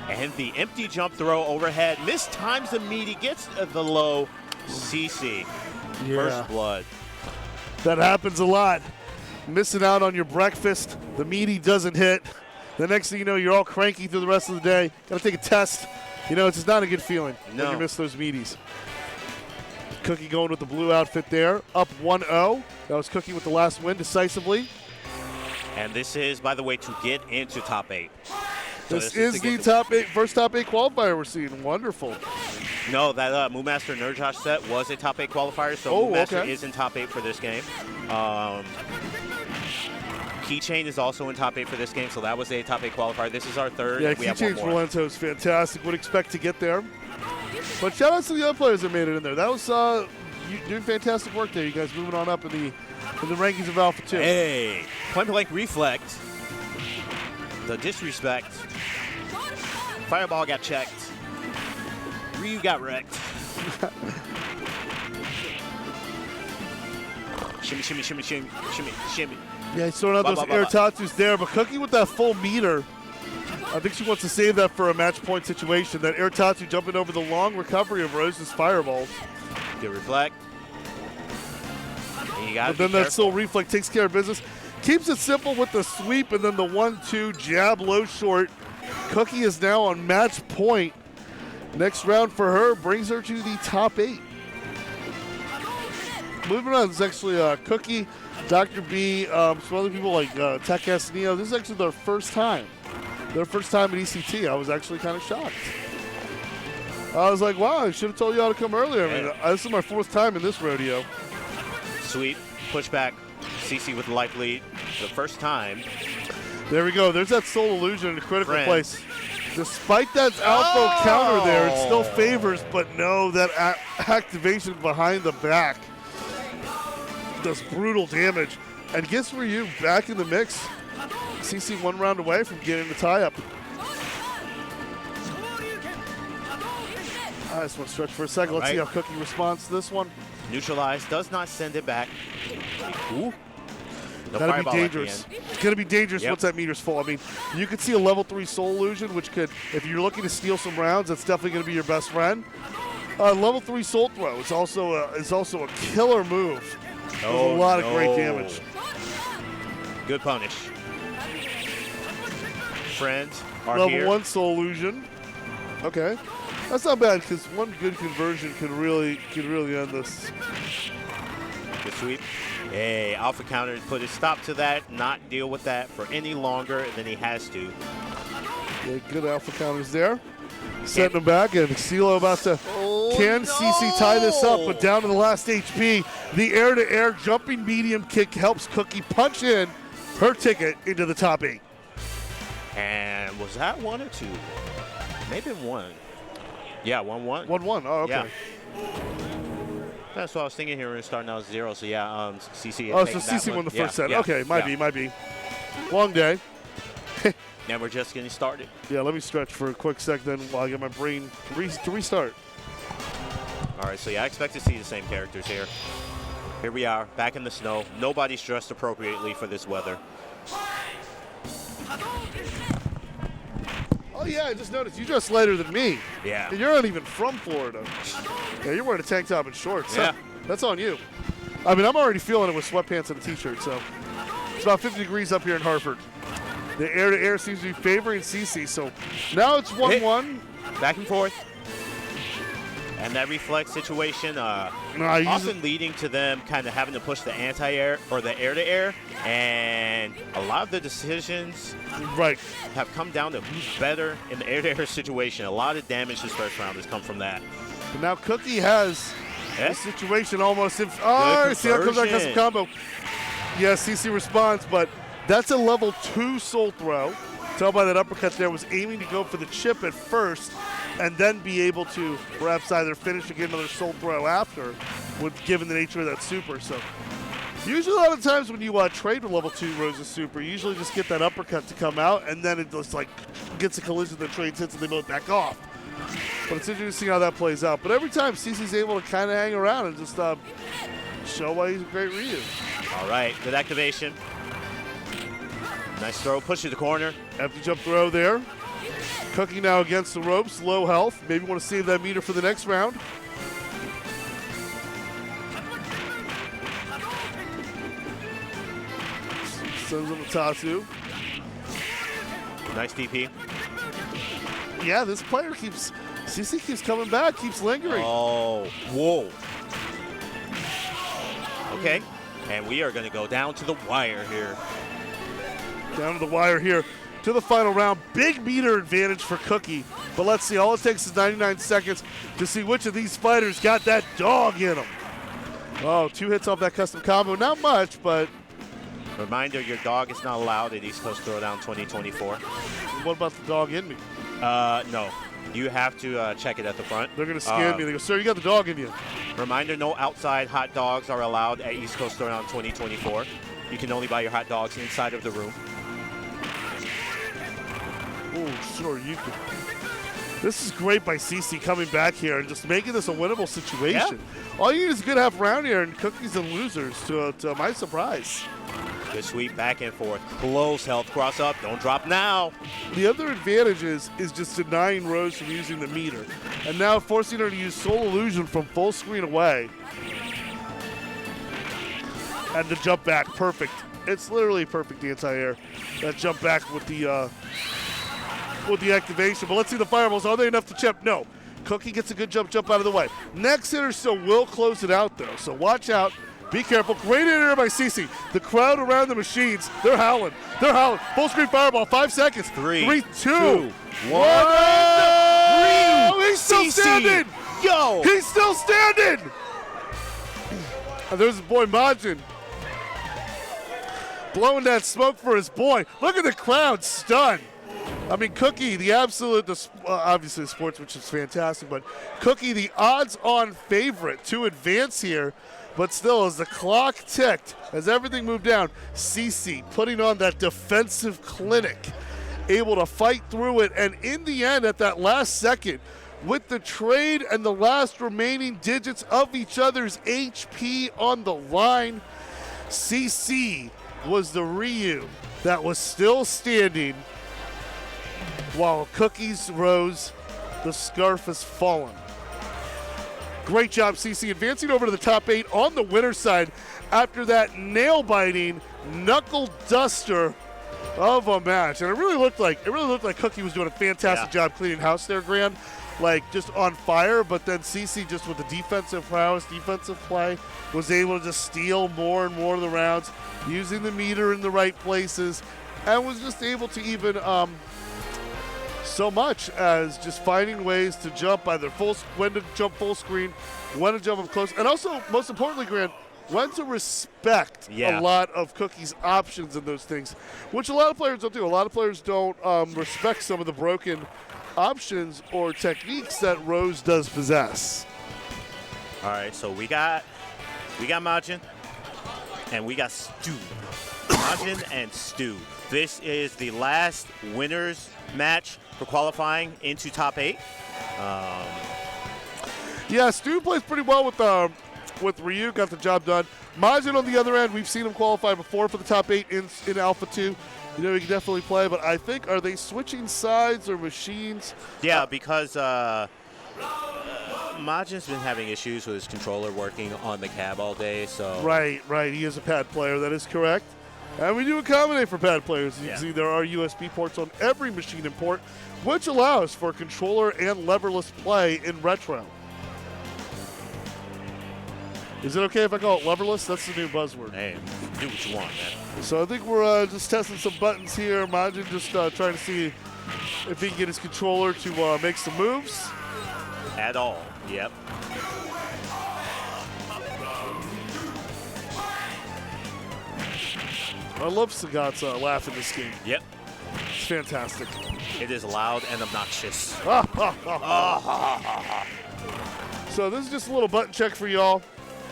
And the empty jump throw overhead. Mistimes the meaty, gets the low. CC. First blood. That happens a lot. Missing out on your breakfast. The meaty doesn't hit. The next thing you know, you're all cranky through the rest of the day. Got to take a test. You know, it's just not a good feeling when you miss those meaties. Cookie going with the blue outfit there. Up 1-0. That was Cookie with the last win decisively. And this is, by the way, to get into top 8. So this is the top 8, first top 8 qualifier we're seeing. Wonderful. No, that MoMaster NerdJosh set was a top 8 qualifier, so MoMaster is in top 8 for this game. Keychain is also in top 8 for this game, so that was a top 8 qualifier. This is our third. Yeah, we have one Keychain's more. Rolento is fantastic. Would expect to get there. But shout out to the other players that made it in there. That was you doing fantastic work there. You guys moving on up in the rankings of Alpha 2. Hey, point blank reflect. The disrespect. Fireball got checked. Ryu got wrecked. Shimmy, shimmy, shimmy, shimmy, shimmy, shimmy. Yeah, he's throwing out those air tattoos there, but Cookie with that full meter. I think she wants to save that for a match point situation. That air tattoo jumping over the long recovery of Rose's fireballs. Good reflect. But then that soul reflect takes care of business. Keeps it simple with the sweep and then the 1-2 jab low short. Cookie is now on match point. Next round for her brings her to the top 8. Moving on, this is actually Cookie, Dr. B, some other people like Tech S Neo. This is actually their first time. Their first time at ECT. I was actually kind of shocked. I was like, wow, I should have told you how to come earlier. I mean, this is my 4th time in this rodeo. Sweep, pushback, CC with the life lead. The first time. There we go. There's that soul illusion in a critical place. Despite that alpha counter there, it still favors, but no, that activation behind the back does brutal damage. And gets Ryu back in the mix. CC 1 round away from getting the tie-up. I just want to stretch for a second. Let's see how Cookie responds to this one. Neutralized, does not send it back. Ooh. No, gotta be dangerous. It's gonna be dangerous once that meter's full. I mean, you could see a level 3 soul illusion, which could, if you're looking to steal some rounds, that's definitely gonna be your best friend. Level 3 soul throw is also a killer move. Does a lot of great damage. Good punish. Friends are level here. 1 soul illusion. Okay, that's not bad because one good conversion can really end this. Good sweep. Hey, alpha counter put a stop to that, not deal with that for any longer than he has to. Yeah, good alpha counters there. Setting him back, and CeeLo about to. Can CC tie this up? But down to the last HP. The air-to-air jumping medium kick helps Cookie punch in her ticket into the top 8. And was that 1 or 2? Maybe 1. Yeah, 1-1. 1-1. Oh, okay. Yeah. That's what I was thinking here. We're starting out 0. So yeah, CC. Oh, so CC won the first set. Okay, might be. Long day. Now we're just getting started. Yeah, let me stretch for a quick sec then while I get my brain to restart. All right, so yeah, I expect to see the same characters here. Here we are, back in the snow. Nobody's dressed appropriately for this weather. Oh yeah, I just noticed you dress lighter than me. Yeah. And you're not even from Florida. Yeah, you're wearing a tank top and shorts. Yeah. That's on you. I mean, I'm already feeling it with sweatpants and a t-shirt, so. It's about 50 degrees up here in Hartford. The air-to-air seems to be favoring CC, so now it's 1-1. Back and forth. And that reflex situation often leading to them kind of having to push the anti-air or the air-to-air. And a lot of the decisions have come down to who's better in the air-to-air situation. A lot of damage this first round has come from that. But now Cookie has the situation almost. See how comes that custom combo. Yeah, CC responds, but That's a level 2 soul throw. Tell by that uppercut there was aiming to go for the chip at first and then be able to perhaps either finish or get another soul throw after, given the nature of that super. So usually a lot of times when you trade with level 2 Rose's super, you usually just get that uppercut to come out and then it just like gets a collision, the trade hits and they both back off. But it's interesting to see how that plays out. But every time CC's able to kind of hang around and just show why he's a great Ryu. All right, good activation. Nice throw, push to the corner. Empty jump throw there. Cookie now against the ropes, low health. Maybe want to save that meter for the next round. Sends him to Tatsu. Nice DP. Yeah, this player CC keeps coming back, keeps lingering. Oh, whoa. Okay, and we are going to go down to the wire here. Down to the wire here to the final round. Big meter advantage for Cookie. But let's see, all it takes is 99 seconds to see which of these fighters got that dog in them. Oh, 2 hits off that custom combo. Not much, but... Reminder, your dog is not allowed at East Coast Throwdown 2024. What about the dog in me? No. You have to check it at the front. They're going to scan me. They go, sir, you got the dog in you. Reminder, no outside hot dogs are allowed at East Coast Throwdown 2024. You can only buy your hot dogs inside of the room. Oh, sure, you can. This is great by CC coming back here and just making this a winnable situation. Yeah. All you need is a good half round here and Cookies and losers to my surprise. Good sweep back and forth. Close health cross up. Don't drop now. The other advantage is just denying Rose from using the meter. And now forcing her to use Soul Illusion from full screen away. And the jump back, perfect. It's literally perfect anti-air. That jump back with the activation. But let's see the fireballs. Are they enough to chip? No. Cookie gets a good jump out of the way. Next hitter still will close it out, though. So watch out. Be careful. Great hitter by CC. The crowd around the machines, they're howling. They're howling. Full screen fireball, 5 seconds. 3, 2, 1. He's still standing. Yo. He's still standing. And there's his boy Majin. Blowing that smoke for his boy. Look at the crowd stunned. I mean, Cookie, the absolute, obviously the sports, which is fantastic, but Cookie, the odds-on favorite to advance here. But still, as the clock ticked, as everything moved down, CC putting on that defensive clinic, able to fight through it. And in the end, at that last second, with the trade and the last remaining digits of each other's HP on the line, CC was the Ryu that was still standing while Cookies rose, the scarf has fallen. Great job, CC, advancing over to the top 8 on the winner's side after that nail-biting knuckle duster of a match. And it really looked like Cookie was doing a fantastic job cleaning house there, Grand, like just on fire. But then CC, just with the defensive prowess, defensive play, was able to just steal more and more of the rounds, using the meter in the right places, and was just able to even so much as just finding ways to jump either when to jump full screen, when to jump up close, and also, most importantly, Grant, when to respect a lot of Cookie's options and those things, which a lot of players don't do. A lot of players don't respect some of the broken options or techniques that Rose does possess. All right, so we got Majin, and we got Stu. Majin and Stu. This is the last winners match for qualifying into top 8. Yeah, Stu plays pretty well with Ryu, got the job done. Majin on the other end, we've seen him qualify before for the top 8 in Alpha 2. You know, he can definitely play, but I think, are they switching sides or machines? Yeah, because Majin's been having issues with his controller working on the cab all day, so. Right. He is a pad player, that is correct. And we do accommodate for pad players. You can see there are USB ports on every machine and port, which allows for controller and leverless play in retro. Is it okay if I call it leverless? That's the new buzzword. Hey, do what you want, man. So I think we're just testing some buttons here. Majin just trying to see if he can get his controller to make some moves. At all, yep. I love Sagat's laugh in this game. Yep. It's fantastic. It is loud and obnoxious. So this is just a little button check for y'all.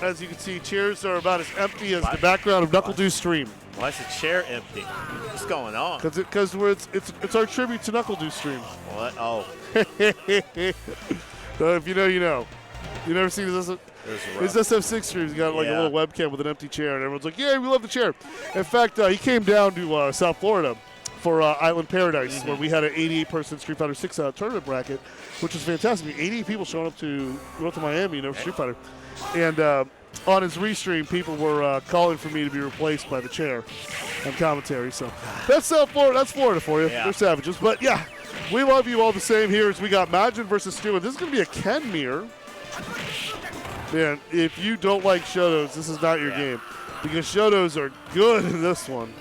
As you can see, chairs are about as empty as the background of Knuckle Deuce stream. Why is the chair empty? What's going on? Because it's our tribute to Knuckle Deuce stream. What? Oh. So if you know, you know. You never seen this? His SF6 streams. He got like a little webcam with an empty chair, and everyone's like, "Yeah, we love the chair." In fact, he came down to South Florida for Island Paradise, where we had an 88-person Street Fighter 6 tournament bracket, which was fantastic. 88 people showing up to North of Miami, Street Fighter. And on his restream, people were calling for me to be replaced by the chair on commentary. So that's South Florida. That's Florida for you. Yeah. They're savages. But yeah, we love you all the same here as we got Majin versus Stu. And this is going to be a Ken mirror. Man, if you don't like Shotos, this is not your game. Because Shotos are good in this one.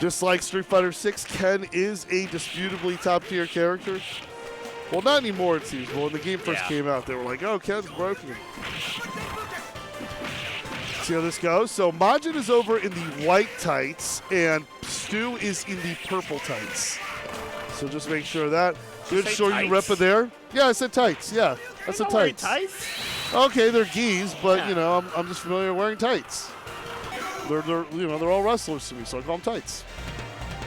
Just like Street Fighter 6, Ken is a disputably top-tier character. Well, not anymore, it seems. Well, when the game first came out, they were like, oh, Ken's broken. See how this goes? So Majin is over in the white tights, and Stu is in the purple tights. So just make sure of that. Good show you repa there. Yeah, I said tights. Yeah, I said tights. Tights? Okay, they're gis, but you know, I'm just familiar with wearing tights. They're all wrestlers to me, so I call them tights.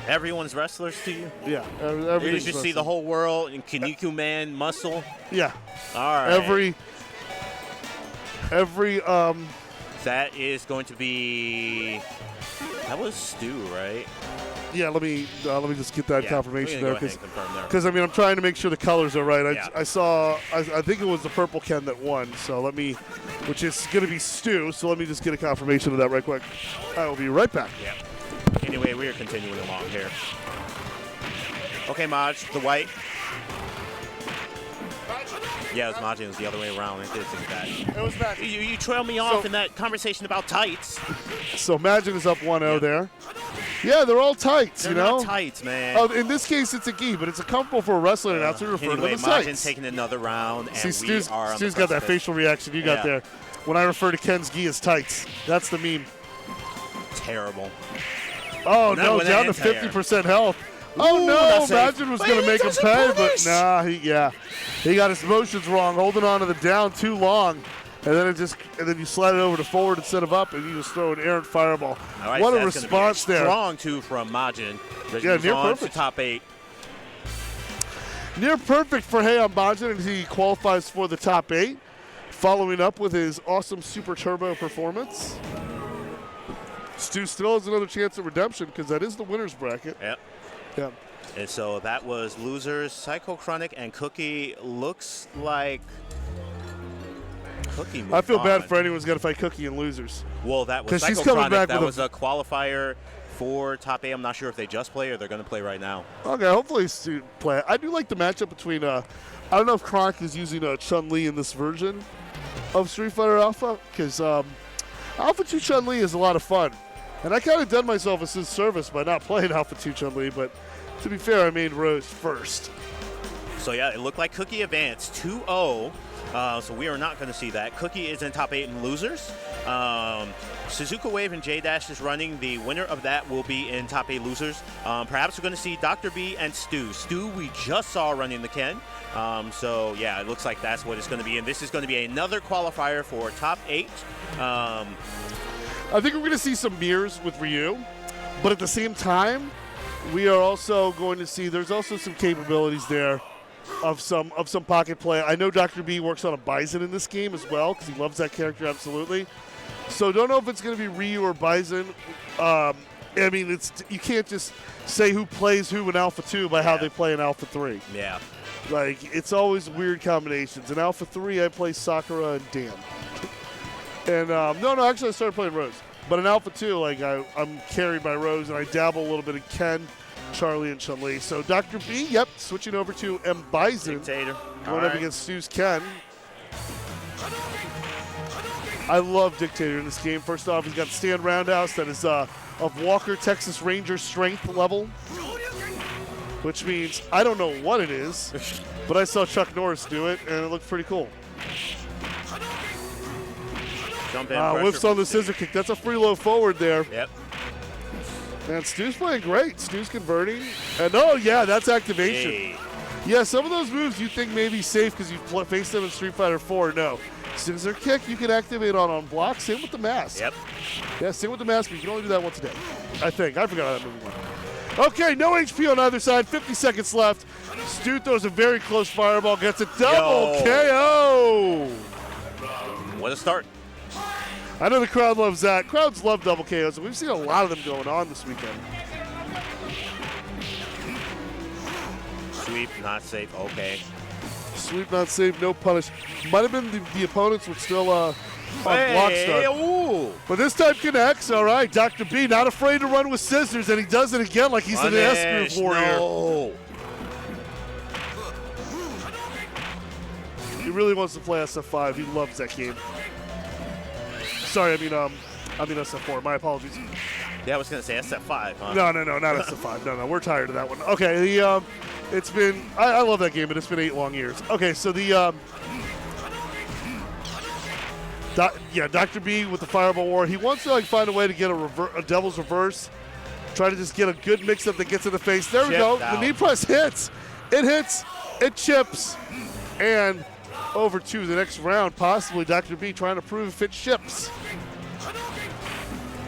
Everyone's wrestlers to you? Yeah, You everything's just see the whole world in Kaneko Man muscle? Yeah. All right. Every That is going to be. That was Stu, right? Yeah, let me just get that confirmation there, because I mean I'm trying to make sure the colors are right. I saw I think it was the purple Ken that won, so which is going to be Stu. So let me just get a confirmation of that right quick. I will be right back. Yeah. Anyway, we are continuing along here. Okay, Maj, the white. Yeah, it was Majin. It was the other way around. I did think that. It was Majin. You trailed me off in that conversation about tights. So Majin is up 1-0 there. Yeah, they're all tights, They're not tights, man. Oh, in this case, it's a gi, but it's a comfortable for a wrestler, and that's what we refer to them as tights. Majin's taking another round, and Stu's got that facial reaction you got there. When I refer to Ken's gi as tights, that's the meme. Terrible. Oh, no, down to 50% health. Oh, no, Majin was going to make him pay, but nah, he got his motions wrong, holding on to the down too long. And then you slide it over to forward instead of up, and you just throw an errant fireball. Right, what so a response there. Strong, too, from Majin. Yeah, near perfect. To top 8. Near perfect for Heian Majin, and he qualifies for the top 8, following up with his awesome Super Turbo performance. Stu still has another chance at redemption because that is the winner's bracket. Yep. Yeah. And so that was losers. Psycho Chronic and Cookie looks like Cookie moved I feel on. bad for anyone who's got to fight Cookie and losers. Well, that was she's Psycho coming Chronic. back That with was a qualifier for top 8. I'm not sure if they just play or they're going to play right now. Okay, hopefully Stu play. I do like the matchup between, I don't know if Chronic is using Chun-Li in this version of Street Fighter Alpha, because Alpha 2 Chun-Li is a lot of fun. And I kind of done myself a service by not playing Alpha 2 Chun-Li, but to be fair, I made Rose first. So yeah, it looked like Cookie advanced 2-0. So we are not going to see that. Cookie is in top 8 in losers. Suzuka Wave and J-Dash is running. The winner of that will be in top 8 losers. Perhaps we're going to see Dr. B and Stu. Stu we just saw running the Ken. So yeah, it looks like that's what it's going to be. And this is going to be another qualifier for top 8. I think we're going to see some mirrors with Ryu. But at the same time, we are also going to see there's also some capabilities there of some pocket play. I know Dr. B works on a Bison in this game as well because he loves that character absolutely. So don't know if it's going to be Ryu or Bison. I mean, you can't just say who plays who in Alpha 2 by how they play in Alpha 3. Yeah. Like, it's always weird combinations. In Alpha 3, I play Sakura and Dan. And, no, actually I started playing Rose. But in Alpha 2, like, I'm carried by Rose, and I dabble a little bit in Ken, Charlie, and Chun-Li. So Dr. B, switching over to M. Bison. Dictator. Going up against Stu's Ken. I love Dictator in this game. First off, he's got stand roundhouse that is of Walker Texas Ranger strength level, which means I don't know what it is, but I saw Chuck Norris do it, and it looked pretty cool. Jump in pressure whiffs on the from scissor kick. That's a free low forward there. Yep. Man, Stu's playing great. Stu's converting. And oh, yeah, that's activation. Hey. Yeah, some of those moves you think may be safe because you faced them in Street Fighter 4. No. Scissor kick you can activate on block. Same with the mask. Yep. Yeah, same with the mask, but you can only do that once a day. I think. I forgot how that movie went. Okay, no HP on either side. 50 seconds left. Stu throws a very close fireball. Gets a double KO. What a start. I know the crowd loves that. Crowds love double KOs, and we've seen a lot of them going on this weekend. Sweep, not safe. Okay. Sweep, not safe, no punish. Might have been the opponents were still on block start. Ooh. But this time connects. All right, Dr. B not afraid to run with scissors, and he does it again like he's an S-Groove warrior. No. He really wants to play SF5. He loves that game. Sorry, I mean SF4. My apologies. Yeah, I was going to say SF5, huh? No, not SF5. No, we're tired of that one. Okay, it's been, I love that game, but it's been 8 long years. Okay, so Dr. B with the Fireball War. He wants to find a way to get a Devil's Reverse. Try to just get a good mix-up that gets in the face. There we go. The knee press hits. It hits. It chips. And over to the next round, possibly Dr. B trying to prove if it ships.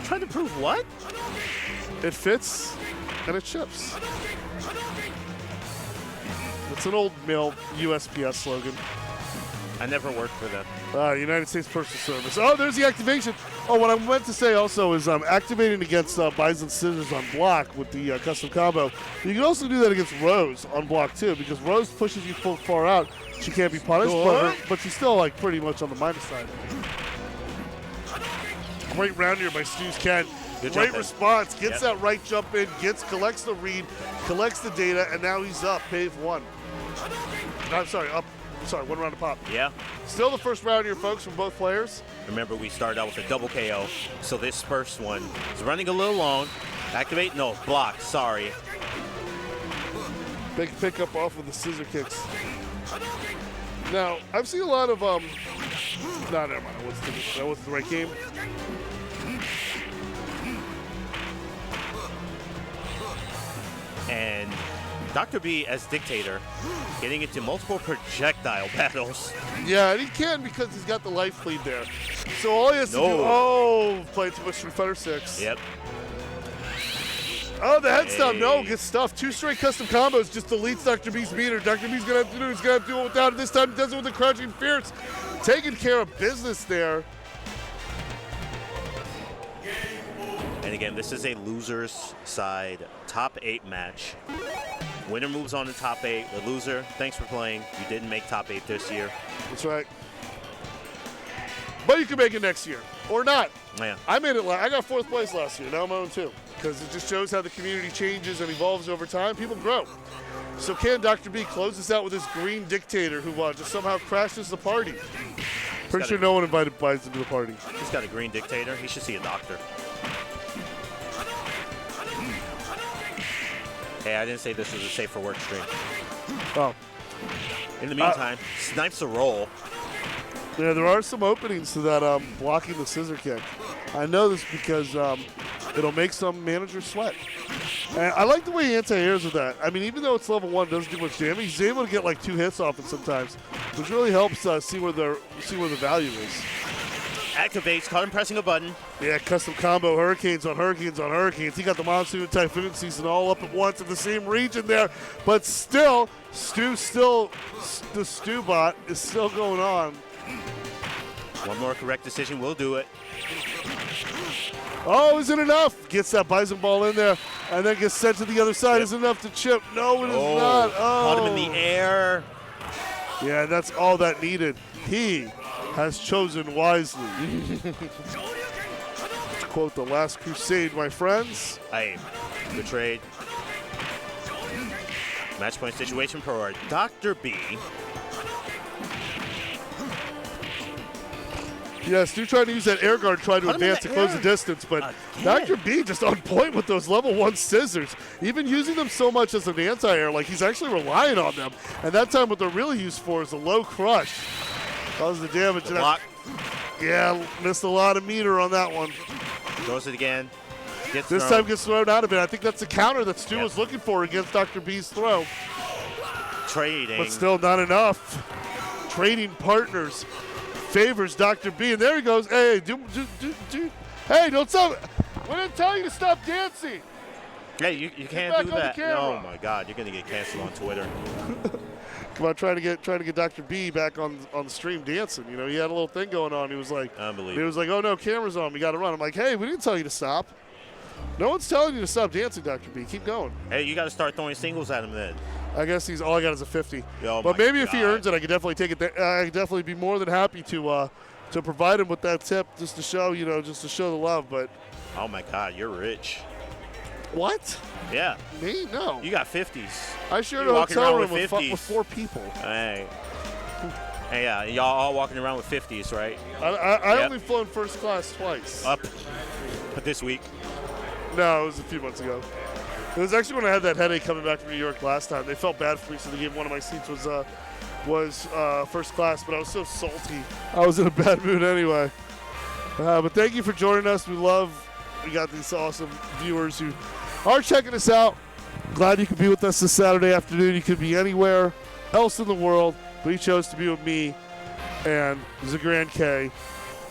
Trying to prove what? It fits and it ships. It's an old male USPS slogan. I never worked for them. United States Postal Service. Oh, there's the activation. Oh, what I meant to say also is activating against Bison Scissors on block with the custom combo. You can also do that against Rose on block too, because Rose pushes you full far out. She can't be punished, but she's still pretty much on the minus side. Great round here by Stu's Ken. Great response. Gets that right jump in, collects the read, collects the data, and now he's up. Pave 1. I'm sorry, up. Sorry, 1 round to pop. Yeah. Still the first round here, folks, from both players. Remember, we started out with a double KO, so this first one is running a little long. Activate, no, block, sorry. Big pickup off of the scissor kicks. Now, I've seen a lot of, no, never mind, that wasn't the right game. And Dr. B as Dictator, getting into multiple projectile battles. Yeah, and he can because he's got the life lead there. So all he has to do, play too much Street Fighter 6. Yep. Oh, the head stomp, no, gets stuffed. 2 straight custom combos, just deletes Dr. B's meter. Dr. B's gonna have to do it without it. This time he does it with the crouching fierce. Taking care of business there. And again, this is a loser's side top 8 match. Winner moves on to top 8. The loser, thanks for playing. You didn't make top 8 this year. That's right. But you can make it next year, or not. Yeah. I made it. I got 4th place last year. Now I'm on 2. Because it just shows how the community changes and evolves over time. People grow. So can Dr. B close this out with this green dictator who just somehow crashes the party? Pretty sure no one invited Bison to the party. He's got a green dictator. He should see a doctor. Hey, I didn't say this was a safe for work stream. Oh. In the meantime, snipes a roll. Yeah, there are some openings to that blocking the scissor kick. I know this because it'll make some managers sweat. And I like the way he anti-airs with that. I mean, even though it's level 1, doesn't do much damage, he's able to get 2 hits off it sometimes, which really helps see where the value is. Activates, caught him pressing a button. Yeah, custom combo, hurricanes on hurricanes on hurricanes. He got the monsoon and typhoon season all up at once in the same region there. But still, the Stu bot is still going on. One more correct decision will do it. Oh, is it enough? Gets that Bison ball in there and then gets sent to the other side. Is it enough to chip? No, it is not. Oh. Caught him in the air. Yeah, that's all that needed. He has chosen wisely. To quote The Last Crusade, my friends. Hey, good trade. Match point situation for Dr. B. Yes, Stu trying to use that air guard, trying to advance to close the distance, but Dr. B just on point with those level 1 scissors. Even using them so much as an anti-air, he's actually relying on them. And that time what they're really used for is a low crush. Causes the damage. The block. Yeah, missed a lot of meter on that one. Throws it again. This time gets thrown out of it. I think that's the counter that Stu was looking for against Dr. B's throw. Trading. But still not enough. Trading partners favors Dr. B. And there he goes. Hey, hey, don't stop. We didn't tell you to stop dancing. Hey, you can't do that. Oh, my God. You're going to get canceled on Twitter. Come on, trying to get Dr. B back on the stream dancing. You know, he had a little thing going on. He was like, unbelievable. He was like, oh, no, camera's on. We got to run. I'm like, hey, we didn't tell you to stop. No one's telling you to stop dancing, Dr. B. Keep going. Hey, you got to start throwing singles at him then. I guess he's all I got is a 50. Oh, but maybe if he earns it, I could definitely take it. I could definitely be more than happy to provide him with that tip just to show, just to show the love. But oh my God, you're rich. What? Yeah. Me? No. You got 50s. I shared a hotel room with 4 people. Hey. Hey, yeah, y'all all walking around with 50s, right? I only flown first class twice. But this week? No, it was a few months ago. It was actually when I had that headache coming back from New York last time. They felt bad for me, so they gave one of my seats was first class, but I was so salty. I was in a bad mood anyway. But thank you for joining us. We got these awesome viewers who are checking us out. Glad you could be with us this Saturday afternoon. You could be anywhere else in the world, but he chose to be with me and XagrandK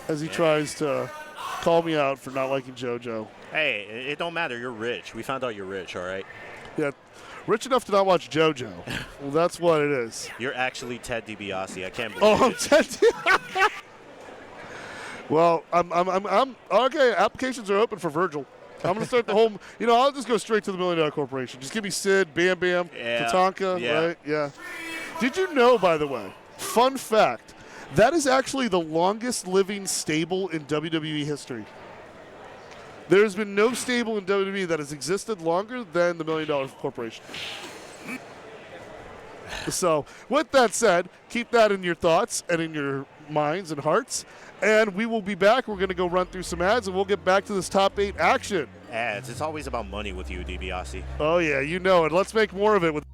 as he tries to call me out for not liking JoJo. Hey, it don't matter. You're rich. We found out you're rich, all right? Yeah, rich enough to not watch JoJo. Well, that's what it is. You're actually Ted DiBiase. I can't believe it. I'm Ted. Well, I'm okay. Applications are open for Virgil. I'm going to start the whole. I'll just go straight to the $1 Million Corporation. Just give me Sid, Bam Bam, Tatanka, right? Yeah. Did you know, by the way, fun fact, that is actually the longest living stable in WWE history. There's been no stable in WWE that has existed longer than the $1 Million Corporation. So, with that said, keep that in your thoughts and in your minds and hearts. And we will be back. We're going to go run through some ads, and we'll get back to this top 8 action. Ads. It's always about money with you, DiBiase. Oh, yeah, you know it. Let's make more of it with